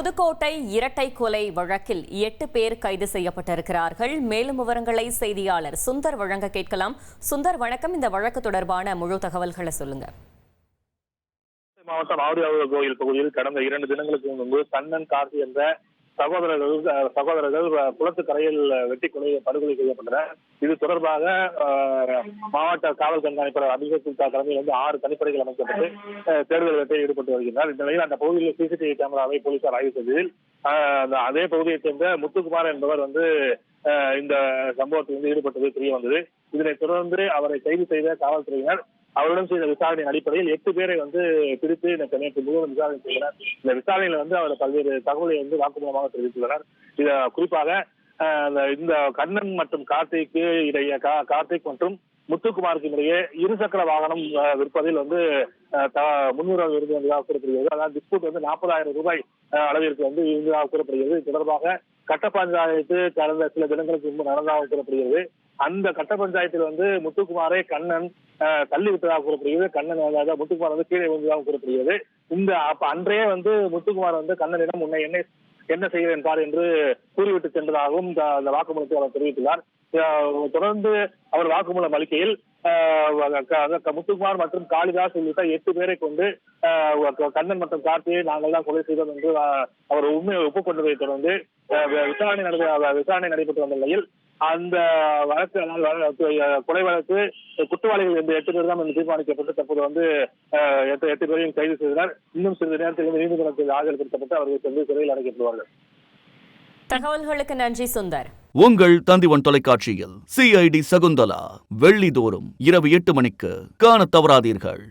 புதுக்கோட்டை இரட்டை கொலை வழக்கில் 8 பேர் கைது செய்யப்பட்டிருக்கிறார்கள். மேலும் விவரங்களை செய்தியாளர் சுந்தர் வழங்க கேட்கலாம். சுந்தர், வணக்கம். இந்த வழக்கு தொடர்பான முழு தகவல்களை சொல்லுங்க. மாவட்டம் ஆவுடையார் கோயில் பகுதியில் கடந்த 2 தினங்களுக்கு முன்பு கண்ணன், கார்த்தி என்ற சகோதரர்கள் குளத்துக்கரையில் வெட்டி படுகொலை செய்யப்பட்டனர். இது தொடர்பாக மாவட்ட காவல் கண்காணிப்பாளர் அபிஷேக் தலைமையில் 6 தனிப்படைகள் அமைக்கப்பட்டு தேடுதல் வேட்டையில் ஈடுபட்டு வருகின்றனர். இந்த நிலையில் அந்த பகுதியில் சிசிடிவி கேமராவை போலீசார் ஆய்வு செய்ததில் அதே பகுதியைச் சேர்ந்த முத்துக்குமார் என்பவர் இந்த சம்பவத்தில் ஈடுபட்டது தெரிய வந்தது. இதனைத் தொடர்ந்து அவரை கைது செய்த காவல்துறையினர் அவரிடம் செய்த விசாரணையின் அடிப்படையில் 8 பேரை பிடித்து நேற்று முழுவதும் விசாரணை செய்தனர். இந்த விசாரணையில் அவர் பல்வேறு தகவலை வாக்குமூலமாக தெரிவித்துள்ளனர். குறிப்பாக இந்த கண்ணன் மற்றும் கார்த்திக்கு இடையே கார்த்திக் மற்றும் முத்துக்குமாருக்கு இடையே இருசக்கர வாகனம் விற்பதில் முன்னுரிமை இருந்ததாக கூறப்படுகிறது. அதாவது டிஸ்பியூட் 40,000 ரூபாய் அளவிற்கு இருந்ததாக கூறப்படுகிறது. இது தொடர்பாக கட்ட பஞ்சாயத்து கடந்த சில தினங்களுக்கு முன்பு நடந்ததாக கூறப்படுகிறது. அந்த கட்ட பஞ்சாயத்தில் முத்துக்குமாரை கண்ணன் தள்ளி விட்டதாக கூறப்படுகிறது. கண்ணன் முத்துக்குமார் கீழே விழுந்ததாக கூறப்படுகிறது. அன்றைய முத்துக்குமார் கண்ணனிடம் உன்னை என்ன செய்கிறேன் பார் என்று கூறிவிட்டு சென்றதாகவும் அந்த வாக்குமூலத்தை அவர் தெரிவித்துள்ளார். தொடர்ந்து அவர் வாக்குமூலம் அளிக்கையில் முத்துக்குமார் மற்றும் காளிதாஸ் உள்ளிட்ட 8 பேரை கொண்டு கண்ணன் மற்றும் கார்த்தியை நாங்கள் தான் கொலை செய்தோம் என்று அவர் உண்மையை ஒப்புக்கொண்டதை தொடர்ந்து விசாரணை நடைபெற்று வந்த நிலையில் அந்த வழக்கு கொலை வழக்கு குற்றவாளிகள் 8 பேர் தான் தீர்மானிக்கப்பட்டு தற்போது 8 பேரையும் கைது செய்தனர். இன்னும் சிறிது நேரத்தில் நீதிமன்றத்தில் ஆஜர்படுத்தப்பட்டு அவர்கள் சிறையில் அடைக்கப்படுவார்கள். தகவல்களுக்கு நன்றி சுந்தர். உங்கள் தந்திவன் தொலைக்காட்சியில் CID சகுந்தலா வெள்ளிதோறும் இரவு 8 மணிக்கு காணத் தவறாதீர்கள்.